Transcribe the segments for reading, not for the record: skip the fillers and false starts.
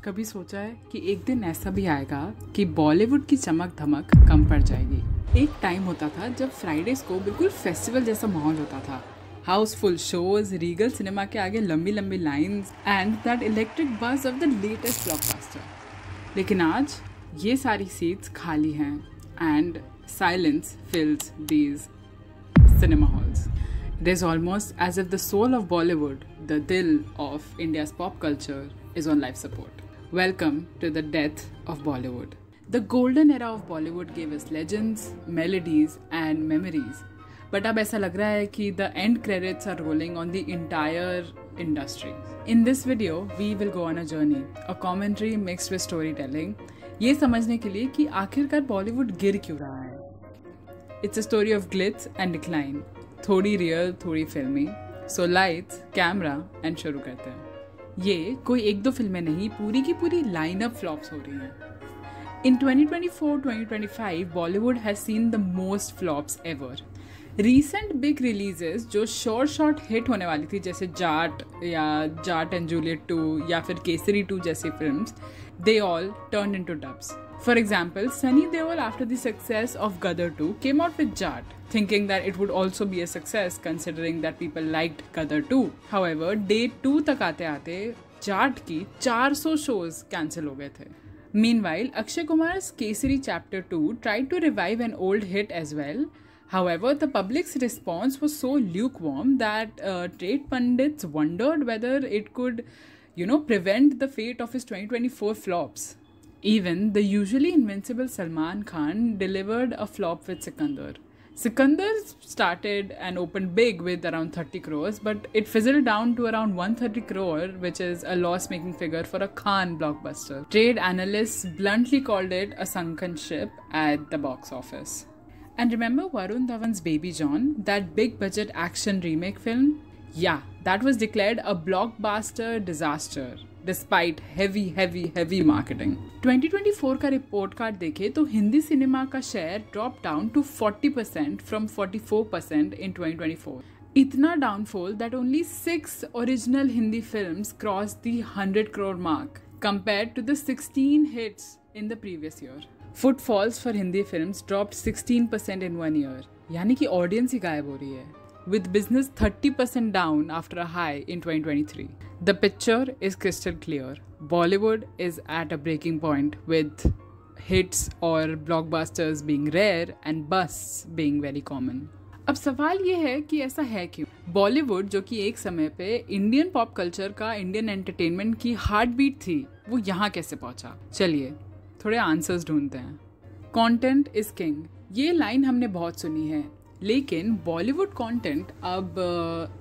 कभी सोचा है कि एक दिन ऐसा भी आएगा कि बॉलीवुड की चमक धमक कम पड़ जाएगी। एक टाइम होता था जब फ्राइडेज को बिल्कुल फेस्टिवल जैसा माहौल होता था। हाउसफुल शोज, रीगल सिनेमा के आगे लंबी लंबी lines and that electric buzz of the latest blockbuster. लेकिन आज ये सारी सीट्स खाली हैं and silence fills these cinema halls. It is almost as if the soul of Bollywood, the dil of India's pop culture, is on life support. Welcome to the death of Bollywood. The golden era of Bollywood gave us legends, melodies and memories. But अब ऐसा लग रहा है कि the end credits are rolling on the entire industry. In this video, we will go on a journey, a commentary mixed with storytelling, ये समझने के लिए कि आखिरकार बॉलीवुड गिर क्यों रहा है। It's a story of glitz and decline. थोड़ी रियल, थोड़ी फिल्मी. So lights, camera and शुरू करते हैं। ये कोई एक दो फिल्में नहीं, पूरी की पूरी लाइनअप फ्लॉप्स हो रही हैं। In 2024-2025, Bollywood has seen the most flops ever. Recent big releases जो शॉर्ट हिट होने वाली थी, जैसे जाट या जाट एंड जूलियट 2 या फिर केसरी 2 जैसी films, they all turned into dubs. For example, Sunny Deol, after the success of Gadar 2, came out with Jat, thinking that it would also be a success considering that people liked Gadar 2. However, day 2 तक आते आते Jat की 400 shows cancel हो गए थे. Meanwhile, Akshay Kumar's Kesari Chapter 2 tried to revive an old hit as well. However, the public's response was so lukewarm that trade pundits wondered whether it could, prevent the fate of his 2024 flops. Even the usually invincible Salman Khan delivered a flop with Sikandar. Sikandar started and opened big with around 30 crores, but it fizzled down to around 130 crore, which is a loss-making figure for a Khan blockbuster. Trade analysts bluntly called it a sunken ship at the box office. And remember Varun Dhawan's Baby John, that big-budget action remake film? Yeah, that was declared a blockbuster disaster. Despite heavy marketing. 2024 का report card देखे तो Hindi cinema का share drop down to 40% from 44% in 2024. इतना downfall that only 6 original Hindi films crossed the 100 crore mark compared to the 16 hits in the previous year. Footfalls for Hindi films dropped 16% in 1 year. यानी कि audience ही गायब हो रही है. With business 30% down after a high in 2023. The picture is crystal clear. Bollywood is at a breaking point with hits or blockbusters being rare and busts being very common. अब सवाल ये है कि ऐसा है क्यों? बॉलीवुड जो कि एक समय पे इंडियन पॉप कल्चर का, इंडियन एंटरटेनमेंट की हार्ट बीट थी, वो यहाँ कैसे पहुँचा? चलिए थोड़े आंसर्स ढूंढते हैं. कंटेंट इज किंग, ये लाइन हमने बहुत सुनी है, लेकिन बॉलीवुड कंटेंट अब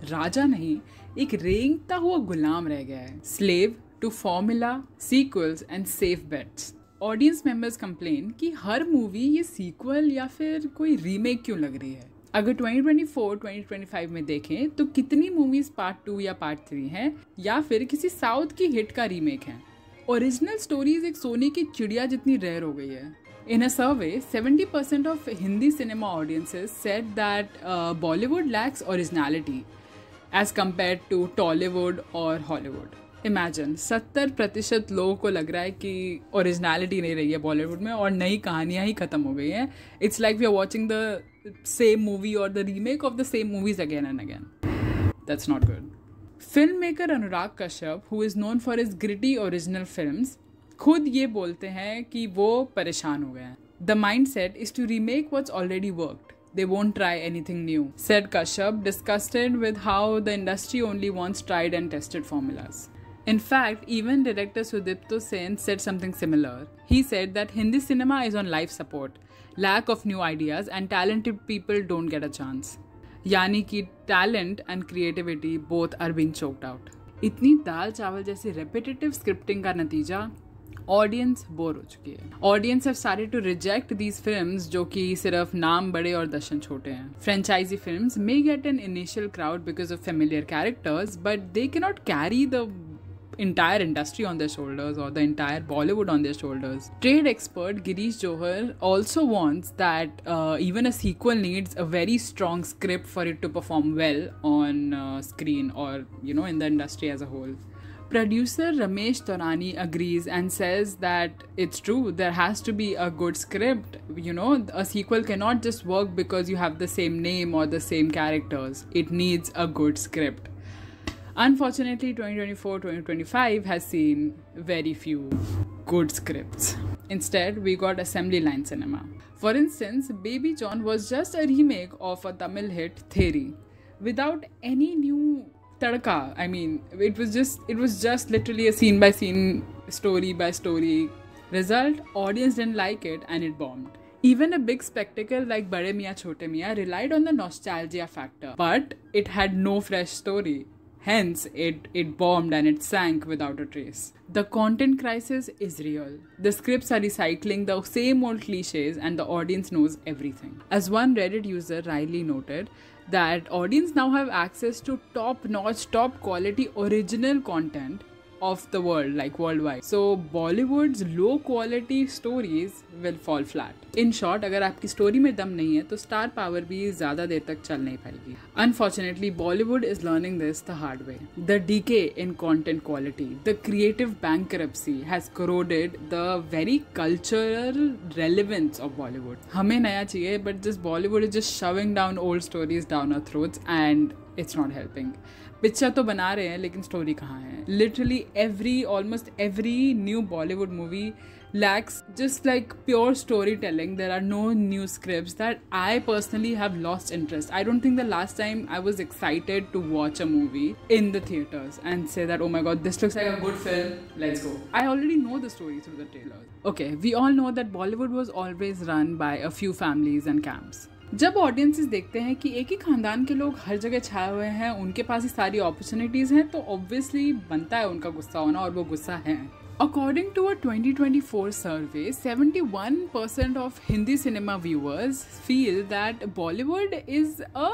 राजा नहीं, एक रेंगता हुआ गुलाम रह गया है. Slave to formula, sequels and safe bets. Audience members complain कि हर मूवी ये सीक्वल या फिर कोई रीमेक क्यों लग रही है. अगर 2024-2025 में देखें तो कितनी मूवीज पार्ट 2 या पार्ट 3 हैं या फिर किसी साउथ की हिट का रीमेक है. ओरिजिनल स्टोरीज एक सोने की चिड़िया जितनी रेयर हो गई है. In a survey, 70% of Hindi cinema audiences said that Bollywood lacks originality as compared to Tollywood or Hollywood. Imagine, 70% लोगों को लग रहा है कि ओरिजिनलिटी नहीं रही है बॉलीवुड में और नई कहानियाँ ही खत्म हो गई हैं. It's like we are watching the same movie or the remake of the same movies again and again. That's not good. Filmmaker Anurag Kashyap, who is known for his gritty original films, खुद ये बोलते हैं कि वो परेशान हो गए हैं. The mindset is to remake what's already worked. They won't try anything new, said Kashyap, disgusted with how the industry only wants tried and tested formulas. In fact, even director Sudipto Sen said something similar. He said that Hindi cinema is on life support, lack of new ideas and talented people don't get a chance. यानी कि talent and creativity both are being choked out. इतनी दाल चावल जैसी repetitive scripting का नतीजा audience bore हो चुकी है. Audience have started to reject these films जो कि सिर्फ नाम बड़े और दर्शन छोटे हैं. Franchise films may get an initial crowd because of familiar characters, but they can not carry the entire industry on their shoulders or the entire Bollywood on their shoulders. Trade expert Girish Johar also wants that even a sequel needs a very strong script for it to perform well on screen or in the industry as a whole. Producer Ramesh Torani agrees and says that it's true, there has to be a good script. You know, a sequel cannot just work because you have the same name or the same characters. It needs a good script. Unfortunately, 2024-2025 has seen very few good scripts. Instead, we got assembly line cinema. For instance, Baby John was just a remake of a Tamil hit, Theri, without any new tadka. I mean, it was just literally a scene by scene, story by story. Result, audience didn't like it and it bombed. Even a big spectacle like Bade Miyan Chote Miyan relied on the nostalgia factor, but it had no fresh story. Hence, it bombed and it sank without a trace. The content crisis is real. The scripts are recycling the same old cliches and the audience knows everything. As one Reddit user, Riley, noted, that audience now have access to top-notch, top-quality original content of the world, like worldwide. So Bollywood's low-quality stories will fall flat. In short, अगर आपकी story में दम नहीं है, तो star power भी ज़्यादा देर तक चल नहीं पाएगी. Unfortunately, Bollywood is learning this the hard way. The decay in content quality, the creative bankruptcy has corroded the very cultural relevance of Bollywood. हमें नया चाहिए, but just Bollywood is just shoving down old stories down our throats and it's not helping. Picture तो बना रहे हैं लेकिन story कहाँ है. Literally almost every new Bollywood movie lacks just like pure storytelling. There are no new scripts. That I personally have lost interest. I don't think the last time I was excited to watch a movie in the theaters and say that, oh my god, this looks like a good film, let's go. I already know the story through the trailers. Okay, we all know that Bollywood was always run by a few families and camps. जब audiences देखते हैं कि एक ही खानदान के लोग हर जगह छाए हुए हैं, उनके पास ही सारी अपॉर्चुनिटीज़ हैं, तो ऑब्वियसली बनता है उनका गुस्सा होना, और वो गुस्सा है. According to a 2024 survey, 71% of Hindi cinema viewers feel that Bollywood is a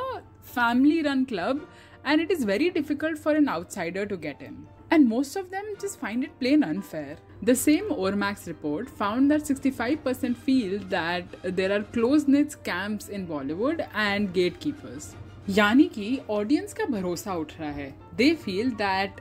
family-run club and it is very difficult for an outsider to get in. And most of them just find it plain unfair. The same Ormax report found that 65% feel that there are close-knit camps in Bollywood and gatekeepers. यानी कि audience का भरोसा उठ रहा है. They feel that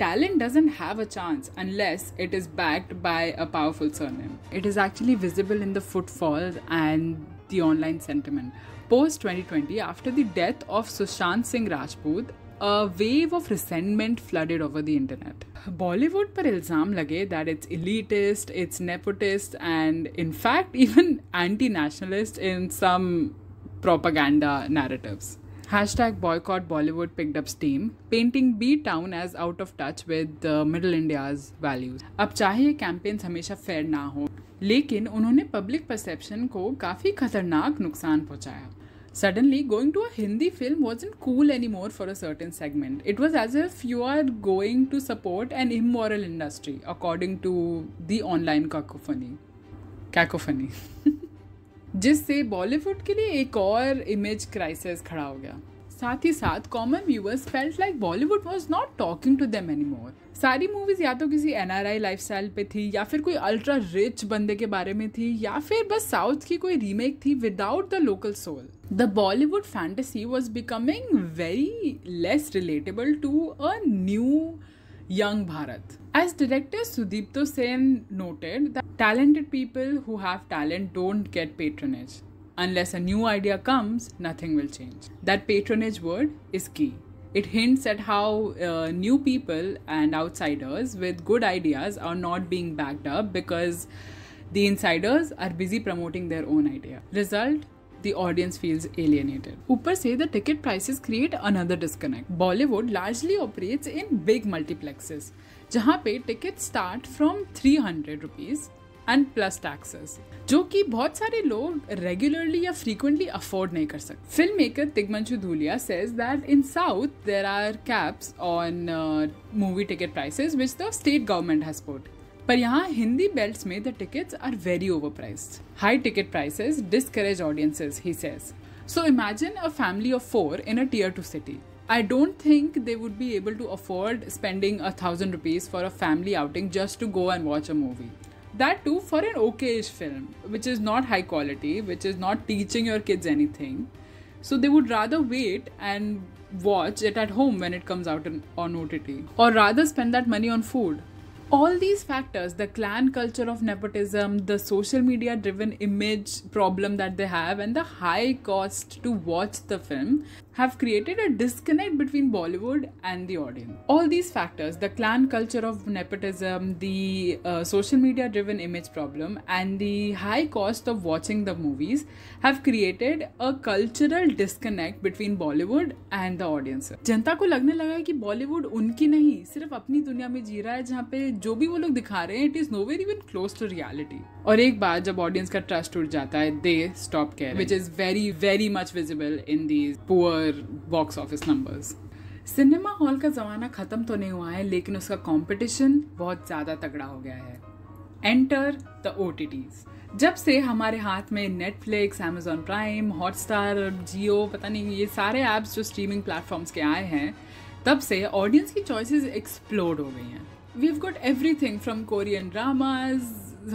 talent doesn't have a chance unless it is backed by a powerful surname. It is actually visible in the footfall and the online sentiment. Post 2020, after the death of Sushant Singh Rajput, a wave of resentment flooded over the internet. Bollywood पर इल्ज़ाम लगे that it's elitist, it's nepotist, and in fact even anti-nationalist in some propaganda narratives. Hashtag boycott Bollywood picked up steam, painting B-Town as out of touch with Middle India's values. अब चाहे ये campaigns हमेशा fair ना हो, लेकिन उन्होंने public perception को काफ़ी खतरनाक नुकसान पहुँचाया. Suddenly, going to a Hindi film wasn't cool anymore for a certain segment. It was as if you are going to support an immoral industry, according to the online cacophony. जिससे बॉलीवुड के लिए एक और इमेज क्राइसिस खड़ा हो गया. साथ ही साथ common viewers felt like Bollywood was not talking to them anymore. सारी मूवीज या तो किसी एनआरआई लाइफस्टाइल पे थी, या फिर कोई अल्ट्रा रिच बंदे के बारे में थी, या फिर बस साउथ की कोई रीमेक थी without the local soul. The Bollywood fantasy was becoming very less relatable to a new young Bharat. As director Sudipto Sen noted, that talented people who have talent don't get patronage. Unless a new idea comes, nothing will change. That patronage word is key. It hints at how new people and outsiders with good ideas are not being backed up because the insiders are busy promoting their own idea. Result, the audience feels alienated. ऊपर से the ticket prices create another disconnect. Bollywood largely operates in big multiplexes, जहाँ पे tickets start from 300 rupees and plus taxes, जो कि बहुत सारे लोग regularly या frequently afford नहीं कर सकते. Filmmaker Tigmanshu Dhulia says that in South there are caps on movie ticket prices which the state government has put. पर यहाँ हिंदी बेल्ट्स में the tickets are very overpriced. High ticket prices discourage audiences, he says. So imagine a family of 4 in a tier 2 city. I don't think they would be able to afford spending 1,000 rupees for a family outing just to go and watch a movie. That too for an okayish film, which is not high quality, which is not teaching your kids anything. So they would rather wait and watch it at home when it comes out on OTT, or rather spend that money on food. All these factors, the clan culture of nepotism, the social media driven image problem that they have, and the high cost to watch the film have created a disconnect between Bollywood and the audience. All these factors, the clan culture of nepotism, the social media driven image problem, and the high cost of watching the movies have created a cultural disconnect between Bollywood and the audience. जनता को लगने लगा है कि बॉलीवुड उनकी नहीं, सिर्फ अपनी दुनिया में जी रहा है, जहाँ पे जो भी वो लोग दिखा रहे हैं it is nowhere even close to reality. और एक बार जब ऑडियंस का ट्रस्ट उठ जाता है, they stop caring, which is very very much visible in these poor box office numbers. Cinema hall का जमाना खत्म तो नहीं हुआ है, लेकिन उसका कंपटीशन बहुत ज्यादा तगड़ा हो गया है. Enter the OTTs. जब से हमारे हाथ में नेटफ्लिक्स, अमेजॉन प्राइम, हॉटस्टार, जियो, पता नहीं ये सारे ऐप्स जो स्ट्रीमिंग प्लेटफॉर्म्स के आए हैं, तब से ऑडियंस की चॉइसेस एक्सप्लोड हो गई हैं. We've got everything from Korean dramas,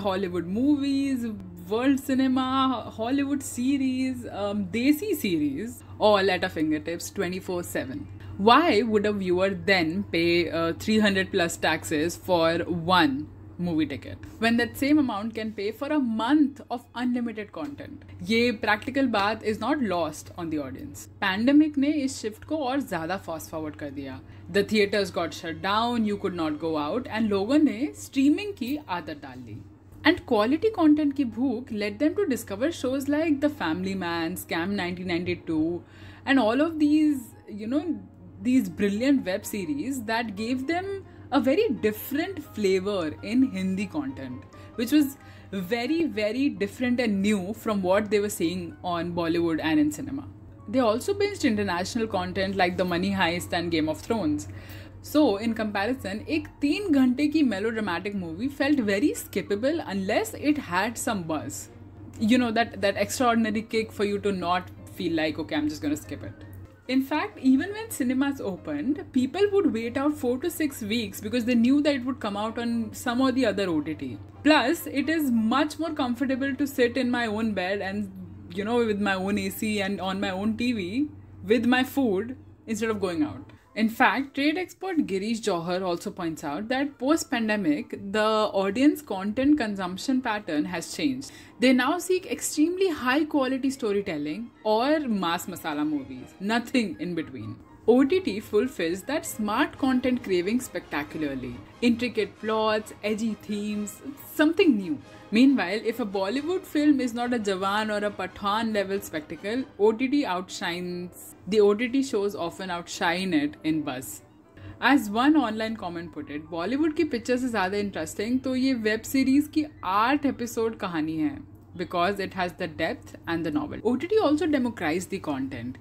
Hollywood movies, world cinema, Hollywood series, Desi series, all at our fingertips 24/7. Why would a viewer then pay 300 plus taxes for one movie ticket when that same amount can pay for a month of unlimited content? ये practical बात is not lost on the audience. Pandemic ने इस shift को और ज़्यादा fast forward कर दिया. The theaters got shut down, you could not go out, and लोगों ने streaming की आदत डाल ली. And quality content की भूख led them to discover shows like The Family Man, Scam 1992, and all of these, these brilliant web series that gave them a very different flavor in Hindi content, which was very, very different and new from what they were seeing on Bollywood and in cinema. They also binged international content like The Money Heist and Game of Thrones. So, in comparison, एक 3 घंटे की melodramatic movie felt very skippable unless it had some buzz. That extraordinary kick for you to not feel like, okay, I'm just going to skip it. In fact, even when cinemas opened, people would wait out 4 to 6 weeks because they knew that it would come out on some or the other OTT. Plus, it is much more comfortable to sit in my own bed and, with my own AC and on my own TV with my food instead of going out. In fact, trade expert Girish Johar also points out that post-pandemic, the audience content consumption pattern has changed. They now seek extremely high-quality storytelling or mass masala movies, nothing in between. OTT fulfills that smart content craving spectacularly. Intricate plots, edgy themes, something new. Meanwhile, if a Bollywood film is not a Jawan or a Pathaan level spectacle, OTT outshines. The OTT shows often outshine it in buzz. As one online comment put it, Bollywood की picture से ज़्यादा interesting तो ये web series की 8 episode कहानी है, because it has the depth and the novel. OTT also democratized the content.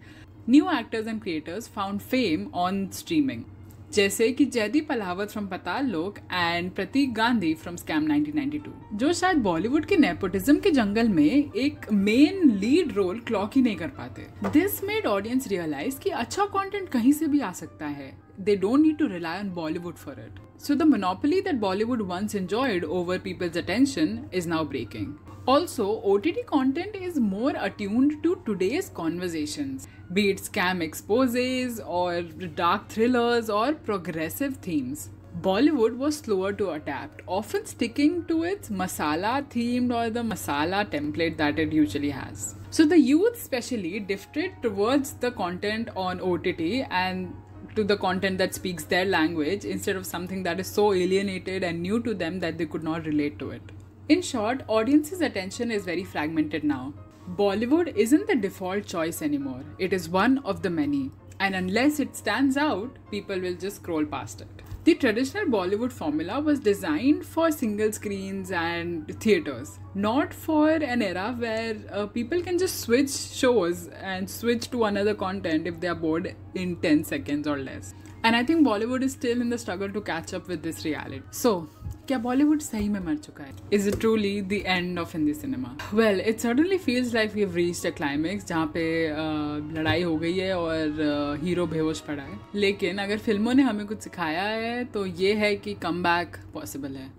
New actors and creators found fame on streaming. जैसे कि Jaideep Ahlawat from Paatal Lok and Pratik Gandhi from scam 1992, जो शायद बॉलीवुड के नेपोटिज्म के जंगल में एक मेन लीड रोल क्लॉक ही नहीं कर पाते. दिस मेड ऑडियंस रियलाइज कि अच्छा कंटेंट कहीं से भी आ सकता है. They don't need to rely on Bollywood for it. So the monopoly that Bollywood once enjoyed over people's attention is now breaking. Also, OTT content is more attuned to today's conversations, be it scam exposes or dark thrillers or progressive themes. Bollywood was slower to adapt, often sticking to its masala themed or the masala template that it usually has. So the youth especially drifted towards the content on OTT and to the content that speaks their language instead of something that is so alienated and new to them that they could not relate to it. In short, audiences' attention is very fragmented now. Bollywood isn't the default choice anymore. It is one of the many. And unless it stands out, people will just scroll past it. The traditional Bollywood formula was designed for single screens and theatres, not for an era where people can just switch shows and switch to another content if they are bored in 10 seconds or less. And I think Bollywood is still in the struggle to catch up with this reality. So, क्या Bollywood सही में मर चुका है? Is it truly the end of Hindi cinema? Well, it certainly feels like we've reached a climax जहाँ पे लड़ाई हो गई है और हीरो बेहोश पड़ा है. लेकिन अगर फिल्मों ने हमें कुछ सिखाया है तो ये है कि कमबैक पॉसिबल है.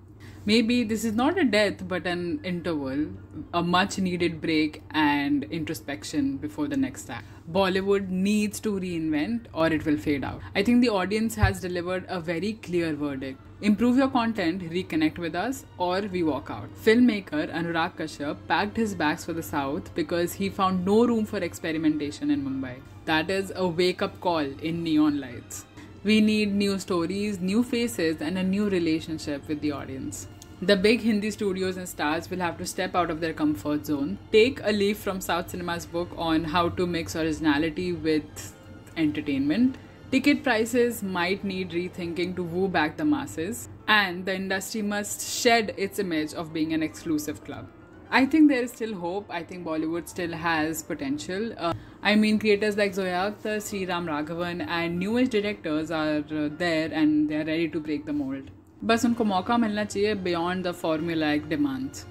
Maybe this is not a death but an interval, a much needed break and introspection before the next act. Bollywood needs to reinvent or it will fade out. I think the audience has delivered a very clear verdict. Improve your content, reconnect with us, or we walk out. Filmmaker Anurag Kashyap packed his bags for the South because he found no room for experimentation in Mumbai. That is a wake-up call in neon lights. We need new stories, new faces, and a new relationship with the audience. The big Hindi studios and stars will have to step out of their comfort zone, take a leaf from South Cinema's book on how to mix originality with entertainment. Ticket prices might need rethinking to woo back the masses, and the industry must shed its image of being an exclusive club. I think there is still hope. I think Bollywood still has potential. Creators like Zoya Akhtar, Sriram Raghavan and newish directors are there and they are ready to break the mold. बस उनको मौका मिलना चाहिए beyond the formulaic demands.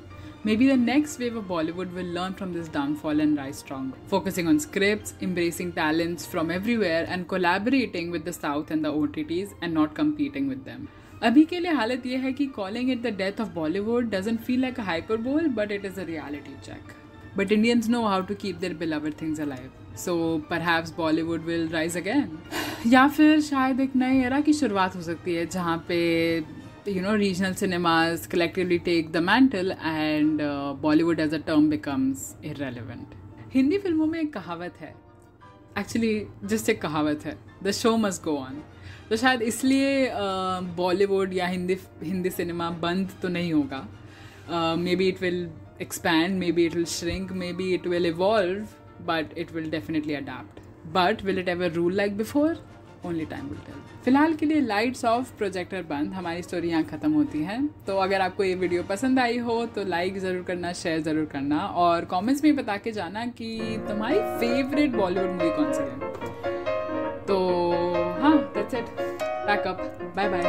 Maybe the next wave of Bollywood will learn from this downfall and rise strong, focusing on scripts, embracing talents from everywhere and collaborating with the South and the OTTs and not competing with them. अभी के लिए हालत ये है कि calling it the death of Bollywood doesn't feel like a hyperbole, but it is a reality check. But Indians know how to keep their beloved things alive. So perhaps Bollywood will rise again. या फिर शायद एक नए era की शुरुआत हो सकती है जहाँ पे regional cinemas collectively take the mantle and Bollywood as a term becomes irrelevant. Hindi फिल्मों में एक कहावत है, एक्चुअली जस्ट एक कहावत है, the show must go on. तो शायद इसलिए बॉलीवुड या हिंदी सिनेमा बंद तो नहीं होगा. May be it will expand, maybe it will shrink, maybe it will evolve, but it will definitely adapt. But will it ever rule like before? Only time will tell. फिलहाल के लिए लाइट्स ऑफ, प्रोजेक्टर बंद, हमारी story यहाँ ख़त्म होती है. तो अगर आपको ये वीडियो पसंद आई हो तो लाइक ज़रूर करना, शेयर ज़रूर करना और कमेंट्स में बता के जाना कि तुम्हारी फेवरेट बॉलीवुड मूवी कौन सी है. तो हाँ, that's it. Pack up. Bye bye.